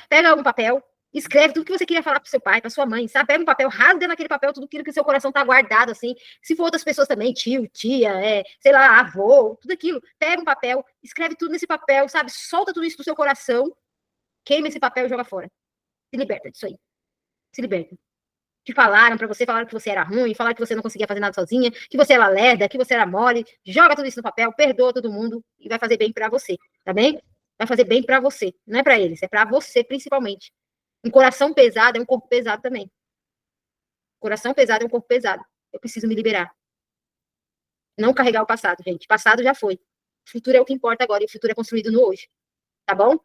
pega um papel, escreve tudo que você queria falar para seu pai, para sua mãe, sabe? Pega um papel, rasga naquele papel tudo aquilo que seu coração tá guardado, assim. Se for outras pessoas também, tio, tia, sei lá, avô, tudo aquilo. Pega um papel, escreve tudo nesse papel, sabe? Solta tudo isso do seu coração, queima esse papel e joga fora. Se liberta disso aí. Se liberta. Que falaram pra você, falaram que você era ruim, falaram que você não conseguia fazer nada sozinha, que você era lerda, que você era mole. Joga tudo isso no papel, perdoa todo mundo e vai fazer bem pra você, tá bem? Vai fazer bem pra você, não é pra eles, é pra você principalmente. Um coração pesado é um corpo pesado também. Coração pesado é um corpo pesado. Eu preciso me liberar. Não carregar o passado, gente. O passado já foi. O futuro é o que importa agora e o futuro é construído no hoje. Tá bom?